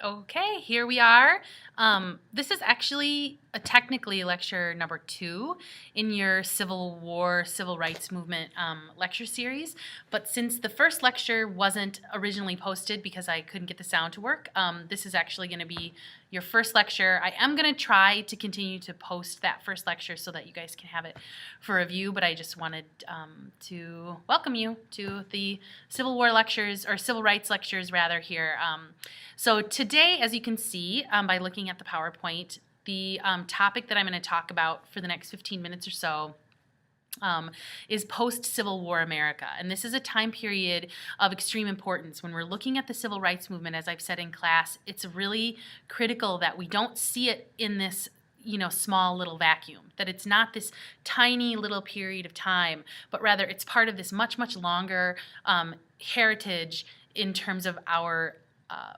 Okay, here we are. This is actually technically lecture number 2 in your Civil War, Civil Rights Movement lecture series. But since the first lecture wasn't originally posted because I couldn't get the sound to work, this is actually going to be your first lecture. I am going to try to continue to post that first lecture so that you guys can have it for review, but I just wanted to welcome you to the Civil War lectures, or Civil Rights lectures rather, here. So today, as you can see by looking at the PowerPoint, the topic that I'm going to talk about for the next 15 minutes or so is post-Civil War America. And this is a time period of extreme importance. When we're looking at the Civil Rights Movement, as I've said in class, it's really critical that we don't see it in this small little vacuum, that it's not this tiny little period of time, but rather it's part of this much, much longer heritage in terms of our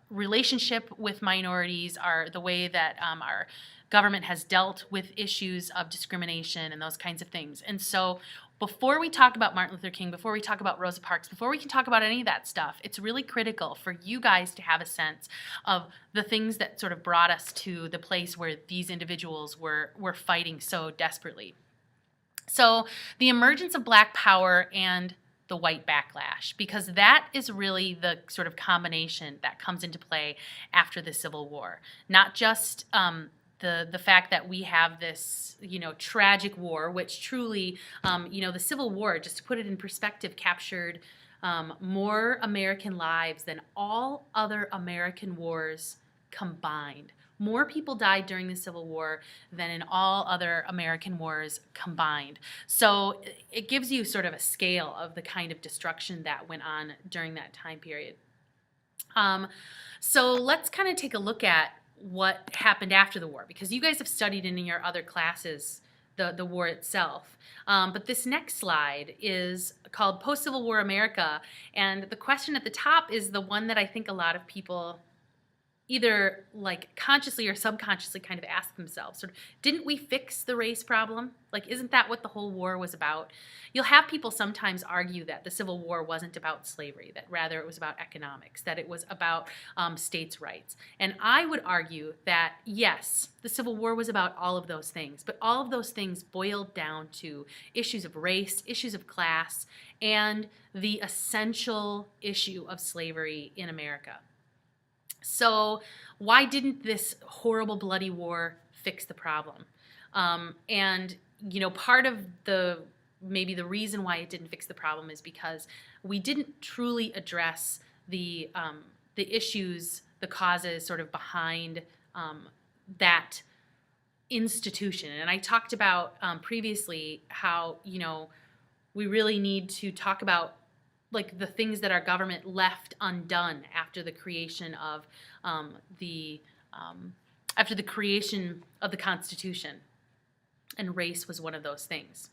relationship with minorities, the way that our government has dealt with issues of discrimination and those kinds of things. And so before we talk about Martin Luther King, before we talk about Rosa Parks, before we can talk about any of that stuff, it's really critical for you guys to have a sense of the things that sort of brought us to the place where these individuals were fighting so desperately. So the emergence of Black Power and the white backlash, because that is really the sort of combination that comes into play after the Civil War. Not just the fact that we have this, tragic war, which truly, the Civil War, just to put it in perspective, captured more American lives than all other American wars combined. More people died during the Civil War than in all other American wars combined. So it gives you sort of a scale of the kind of destruction that went on during that time period. So let's kind of take a look at what happened after the war, because you guys have studied in your other classes the war itself. But this next slide is called Post-Civil War America, and the question at the top is the one that I think a lot of people either like consciously or subconsciously kind of ask themselves, sort of, didn't we fix the race problem? Like, isn't that what the whole war was about? You'll have people sometimes argue that the Civil War wasn't about slavery, that rather it was about economics, that it was about states' rights. And I would argue that, yes, the Civil War was about all of those things, but all of those things boiled down to issues of race, issues of class, and the essential issue of slavery in America. So why didn't this horrible, bloody war fix the problem? And part of maybe the reason why it didn't fix the problem is because we didn't truly address the issues, the causes sort of behind that institution. And I talked about previously how, we really need to talk about like the things that our government left undone after the creation of the Constitution, and race was one of those things.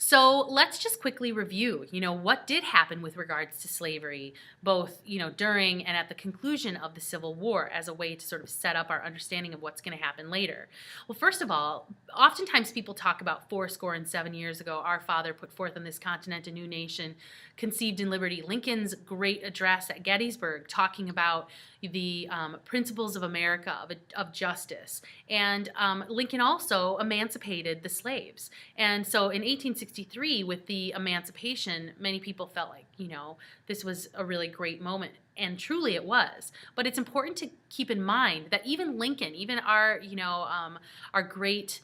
So let's just quickly review, what did happen with regards to slavery, both, during and at the conclusion of the Civil War, as a way to sort of set up our understanding of what's going to happen later. Well, first of all, oftentimes people talk about 77 years ago, our father put forth on this continent a new nation, conceived in liberty. Lincoln's great address at Gettysburg talking about the principles of America, of justice. And Lincoln also emancipated the slaves. And so in 1863, with the emancipation, many people felt like, this was a really great moment. And truly it was. But it's important to keep in mind that even Lincoln, even our great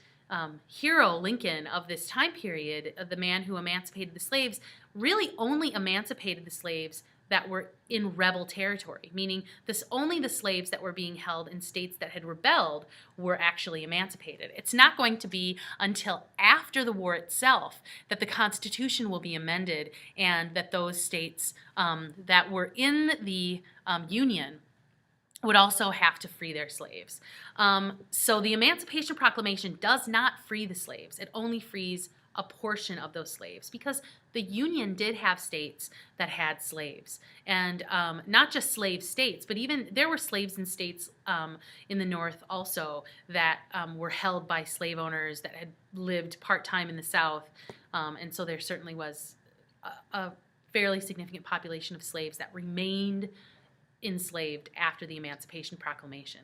hero Lincoln of this time period, the man who emancipated the slaves, really only emancipated the slaves that were in rebel territory, meaning only the slaves that were being held in states that had rebelled were actually emancipated. It's not going to be until after the war itself that the Constitution will be amended and that those states that were in the Union would also have to free their slaves. So the Emancipation Proclamation does not free the slaves. It only frees a portion of those slaves, because the Union did have states that had slaves, and not just slave states, but even there were slaves in states in the North also that were held by slave owners that had lived part-time in the South, and so there certainly was a fairly significant population of slaves that remained enslaved after the Emancipation Proclamation.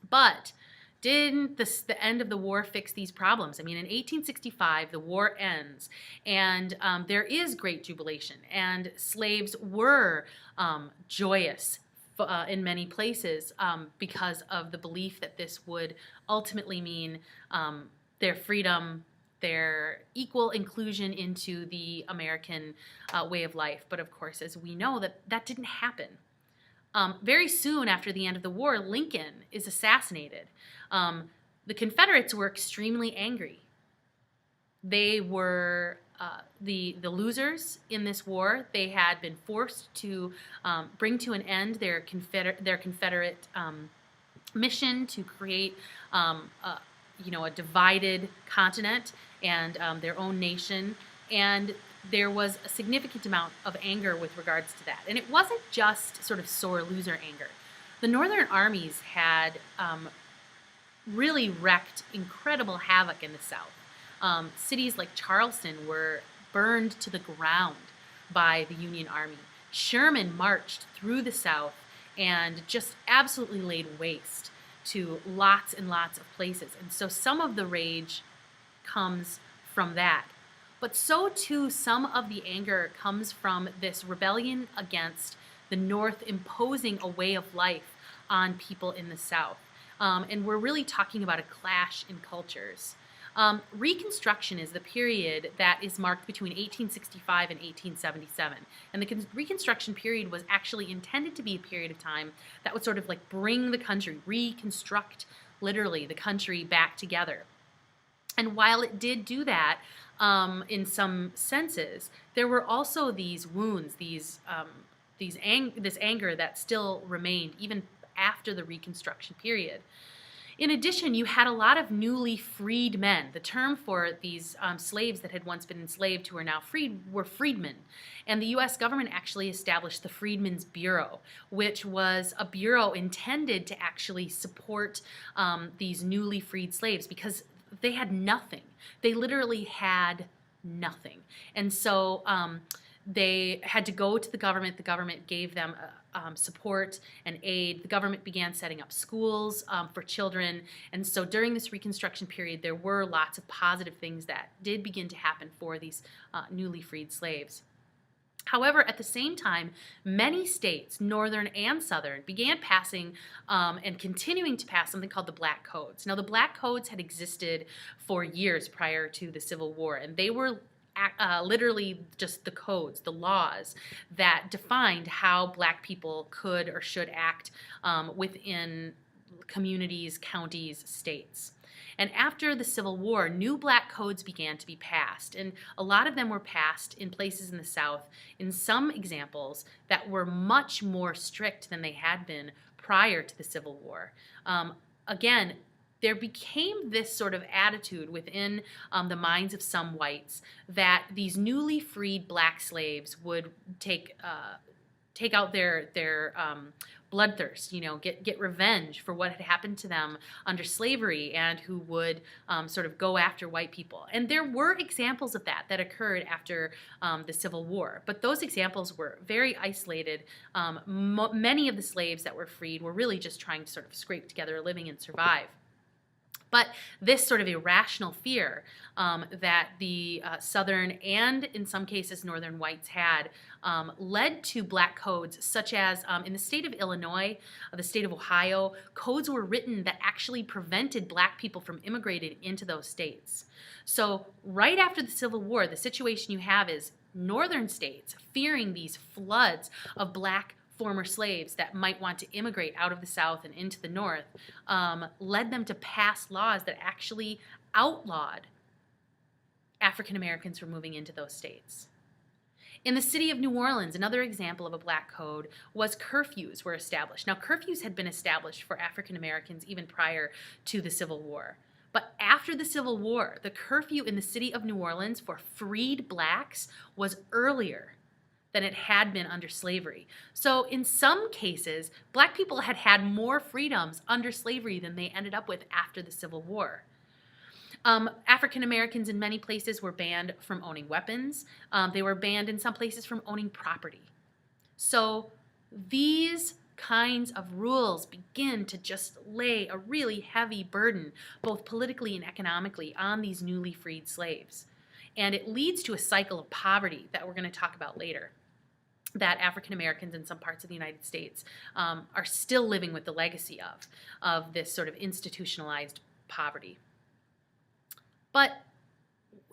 But didn't the end of the war fix these problems? I mean, in 1865, the war ends, and there is great jubilation, and slaves were joyous in many places because of the belief that this would ultimately mean their freedom, their equal inclusion into the American way of life. But of course, as we know, that didn't happen. Very soon after the end of the war, Lincoln is assassinated. The Confederates were extremely angry. They were the losers in this war. They had been forced to bring to an end their Confederate mission to create a divided continent and their own nation. And there was a significant amount of anger with regards to that. And it wasn't just sort of sore loser anger. The Northern armies had really wreaked incredible havoc in the South. Cities like Charleston were burned to the ground by the Union Army. Sherman marched through the South and just absolutely laid waste to lots and lots of places. And so some of the rage comes from that. But so too, some of the anger comes from this rebellion against the North imposing a way of life on people in the South. And we're really talking about a clash in cultures. Reconstruction is the period that is marked between 1865 and 1877. And the Reconstruction period was actually intended to be a period of time that would sort of like bring the country, reconstruct literally the country back together. And while it did do that, in some senses, there were also these wounds, this anger that still remained even after the Reconstruction period. In addition, you had a lot of newly freed men. The term for these slaves that had once been enslaved who are now freed were freedmen. And the U.S. government actually established the Freedmen's Bureau, which was a bureau intended to actually support these newly freed slaves because they had nothing. They literally had nothing. And so they had to go to the government. The government gave them support and aid. The government began setting up schools for children. And so during this Reconstruction period, there were lots of positive things that did begin to happen for these newly freed slaves. However, at the same time, many states, northern and southern, began passing and continuing to pass something called the Black Codes. Now, the Black Codes had existed for years prior to the Civil War, and they were literally just the codes, the laws that defined how Black people could or should act within communities, counties, states. And after the Civil War, new Black codes began to be passed, and a lot of them were passed in places in the South, in some examples that were much more strict than they had been prior to the Civil War. Again, there became this sort of attitude within the minds of some whites that these newly freed Black slaves would take out their bloodthirst, get revenge for what had happened to them under slavery, and who would sort of go after white people. And there were examples of that occurred after the Civil War, but those examples were very isolated. Many of the slaves that were freed were really just trying to sort of scrape together a living and survive. But this sort of irrational fear that the Southern and, in some cases, Northern whites had led to Black codes, such as in the state of Illinois, the state of Ohio, codes were written that actually prevented Black people from immigrating into those states. So right after the Civil War, the situation you have is Northern states fearing these floods of Black former slaves that might want to immigrate out of the South and into the North, led them to pass laws that actually outlawed African Americans from moving into those states. In the city of New Orleans, another example of a Black code was curfews were established. Now, curfews had been established for African Americans even prior to the Civil War. But after the Civil War, the curfew in the city of New Orleans for freed Blacks was earlier than it had been under slavery. So in some cases, Black people had had more freedoms under slavery than they ended up with after the Civil War. African Americans in many places were banned from owning weapons. They were banned in some places from owning property. So these kinds of rules begin to just lay a really heavy burden, both politically and economically, on these newly freed slaves. And it leads to a cycle of poverty that we're going to talk about later, that African Americans in some parts of the United States are still living with the legacy of this sort of institutionalized poverty. But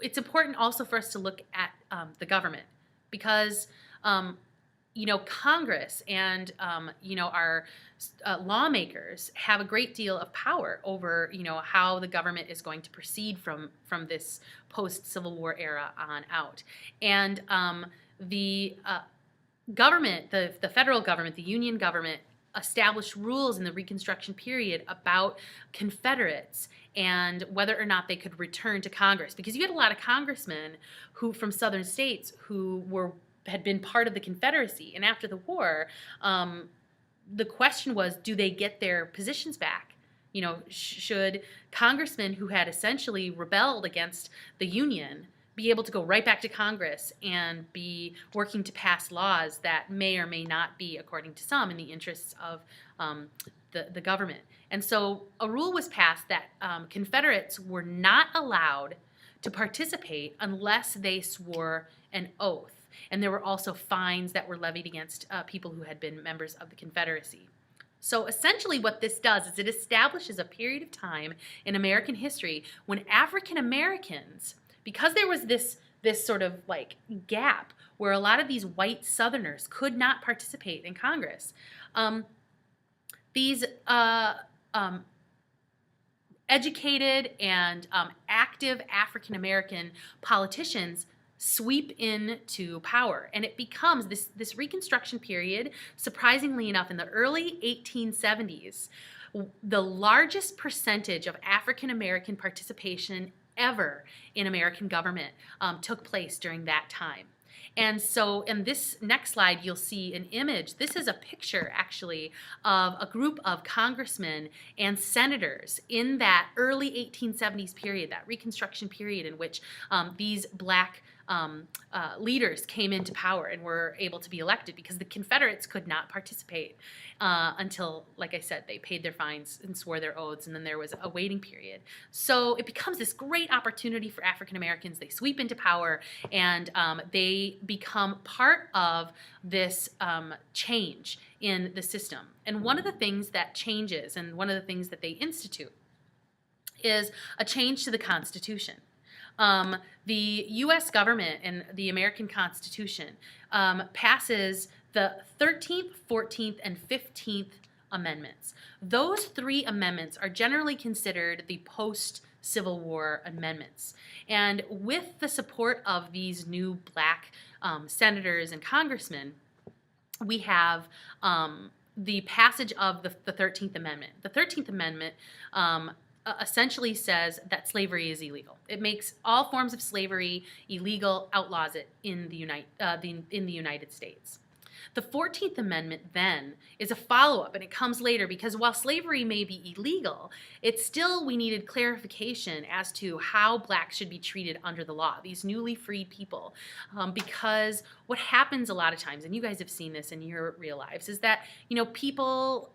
it's important also for us to look at the government, because Congress and our lawmakers have a great deal of power over how the government is going to proceed from this post-Civil War era on out. And the government, the federal government, the Union government, established rules in the Reconstruction period about Confederates and whether or not they could return to Congress, because you had a lot of congressmen who from southern states who had been part of the Confederacy, and after the war, the question was, do they get their positions back? Should congressmen who had essentially rebelled against the Union be able to go right back to Congress and be working to pass laws that may or may not be, according to some, in the interests of the government? And so a rule was passed that Confederates were not allowed to participate unless they swore an oath. And there were also fines that were levied against people who had been members of the Confederacy. So essentially what this does is it establishes a period of time in American history when African Americans, because there was this sort of like gap where a lot of these white Southerners could not participate in Congress, these educated and active African American politicians sweep into power, and it becomes this Reconstruction period, surprisingly enough, in the early 1870s, the largest percentage of African American participation ever in American government took place during that time. And so in this next slide, you'll see an image. This is a picture, actually, of a group of congressmen and senators in that early 1870s period, that Reconstruction period in which these black leaders came into power and were able to be elected, because the Confederates could not participate until, like I said, they paid their fines and swore their oaths, and then there was a waiting period. So it becomes this great opportunity for African Americans. They sweep into power, and they become part of this change in the system. And one of the things that changes, and one of the things that they institute, is a change to the Constitution. The U.S. government and the American Constitution passes the 13th, 14th, and 15th Amendments. Those three amendments are generally considered the post-Civil War amendments. And with the support of these new black senators and congressmen, we have the passage of the 13th Amendment. The 13th Amendment essentially says that slavery is illegal. It makes all forms of slavery illegal, outlaws it in the United States. The 14th Amendment then is a follow-up, and it comes later, because while slavery may be illegal, we needed clarification as to how blacks should be treated under the law, these newly freed people. Because what happens a lot of times, and you guys have seen this in your real lives, is that people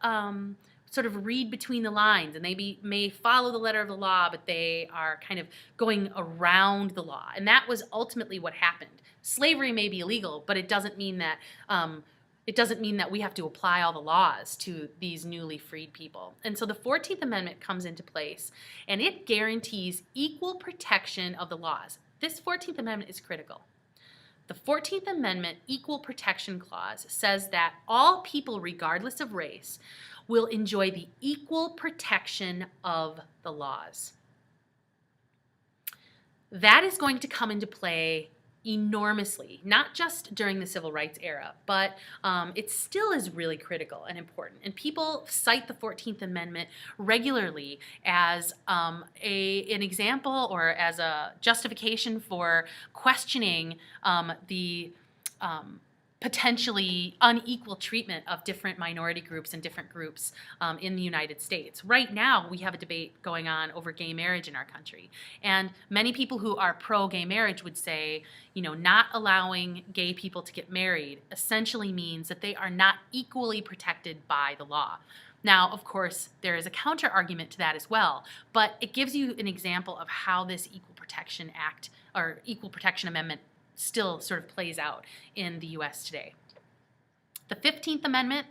sort of read between the lines, and they may follow the letter of the law, but they are kind of going around the law. And that was ultimately what happened. Slavery may be illegal, but it doesn't mean that we have to apply all the laws to these newly freed people. And so the 14th Amendment comes into place, and it guarantees equal protection of the laws. This 14th Amendment is critical. The 14th Amendment Equal Protection Clause says that all people, regardless of race, will enjoy the equal protection of the laws. That is going to come into play enormously, not just during the Civil Rights era, but it still is really critical and important. And people cite the 14th Amendment regularly as an example or as a justification for questioning the potentially unequal treatment of different minority groups and different groups in the United States. Right now, we have a debate going on over gay marriage in our country. And many people who are pro-gay marriage would say, not allowing gay people to get married essentially means that they are not equally protected by the law. Now, of course, there is a counter argument to that as well, but it gives you an example of how this Equal Protection Act or Equal Protection Amendment still sort of plays out in the U.S. today. The 15th Amendment,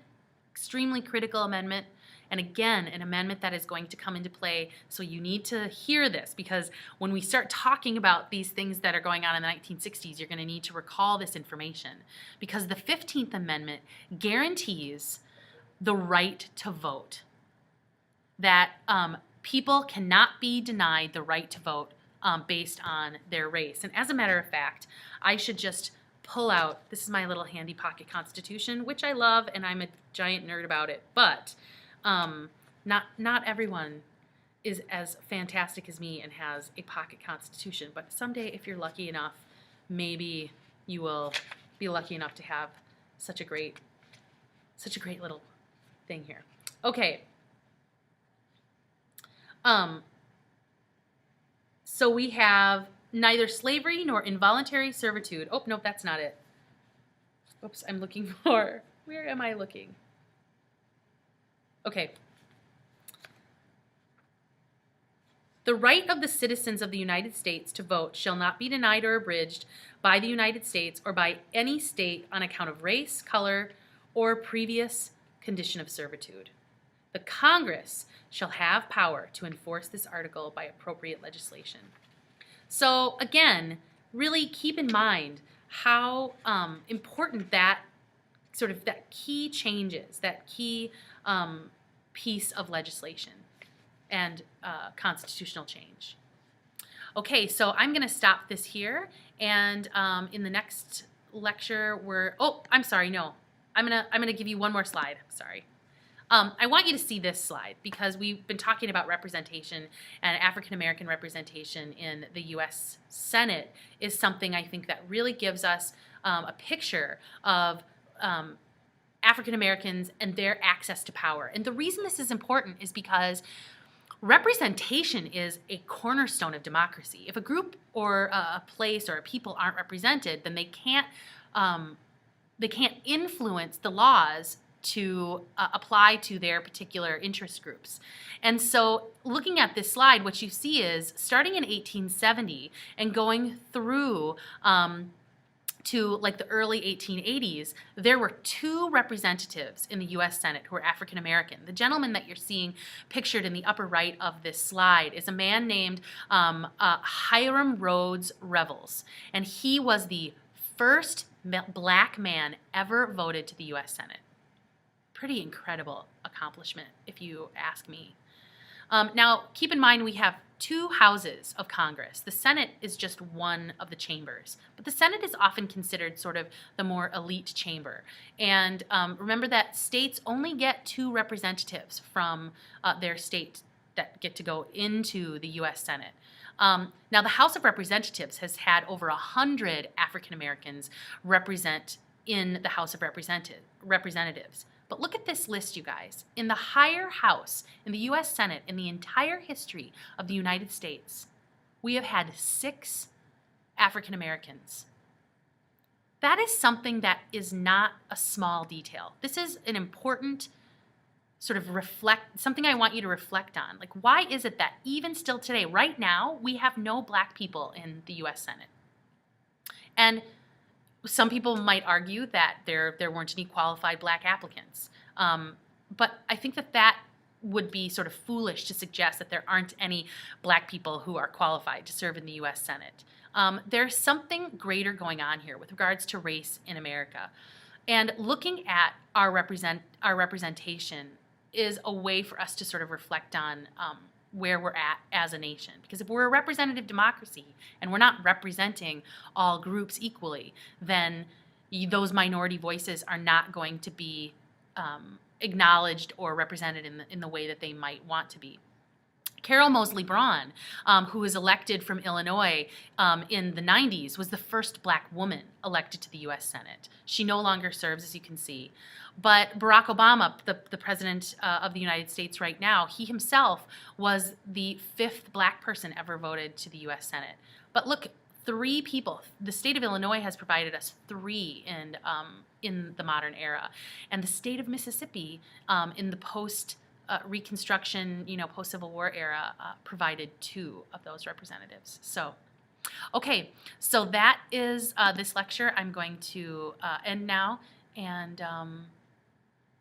extremely critical amendment, and again, an amendment that is going to come into play, so you need to hear this, because when we start talking about these things that are going on in the 1960s, you're going to need to recall this information, because the 15th Amendment guarantees the right to vote, that people cannot be denied the right to vote based on their race. And as a matter of fact, I should just pull out, this is my little handy pocket constitution, which I love, and I'm a giant nerd about it, but not everyone is as fantastic as me and has a pocket constitution, but someday if you're lucky enough, maybe you will be lucky enough to have such a great little thing here. Okay. So we have neither slavery nor involuntary servitude. Oh, no, that's not it. Oops, I'm looking for, where am I looking? Okay. The right of the citizens of the United States to vote shall not be denied or abridged by the United States or by any state on account of race, color, or previous condition of servitude. The Congress shall have power to enforce this article by appropriate legislation. So again, really keep in mind how important that key change is, that key piece of legislation and constitutional change. Okay, so I'm going to stop this here, and in the next lecture, I'm gonna give you one more slide. Sorry. I want you to see this slide because we've been talking about representation, and African American representation in the U.S. Senate is something I think that really gives us a picture of African Americans and their access to power. And the reason this is important is because representation is a cornerstone of democracy. If a group or a place or a people aren't represented, then they can't influence the laws to apply to their particular interest groups. And so looking at this slide, what you see is starting in 1870 and going through to like the early 1880s, there were 2 representatives in the U.S. Senate who were African American. The gentleman that you're seeing pictured in the upper right of this slide is a man named Hiram Rhodes Revels, and he was the first black man ever voted to the U.S. Senate. Pretty incredible accomplishment, if you ask me. Now, keep in mind we have 2 houses of Congress. The Senate is just one of the chambers, but the Senate is often considered sort of the more elite chamber. And remember that states only get 2 representatives from their state that get to go into the U.S. Senate. Now, the House of Representatives has had over 100 African Americans represent in the House of Representatives. But look at this list, you guys. In the higher house, in the U.S. Senate, in the entire history of the United States, we have had 6 African Americans. That is something that is not a small detail. This is an important sort of something I want you to reflect on. Like, why is it that even still today, right now, we have no black people in the U.S. Senate? And some people might argue that there weren't any qualified black applicants. But I think that would be sort of foolish to suggest that there aren't any black people who are qualified to serve in the U.S. Senate. There's something greater going on here with regards to race in America. And looking at our representation is a way for us to sort of reflect on where we're at as a nation. Because if we're a representative democracy and we're not representing all groups equally, then those minority voices are not going to be acknowledged or represented in the way that they might want to be. Carol Moseley Braun, who was elected from Illinois in the 90s, was the first black woman elected to the U.S. Senate. She no longer serves, as you can see. But Barack Obama, the president of the United States right now, he himself was the 5th black person ever voted to the U.S. Senate. But look, 3 people. The state of Illinois has provided us 3 in the modern era. And the state of Mississippi in the Reconstruction, post-Civil War era, provided 2 of those representatives. So, okay, so that is this lecture. I'm going to end now and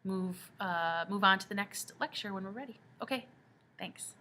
move on to the next lecture when we're ready. Okay, thanks.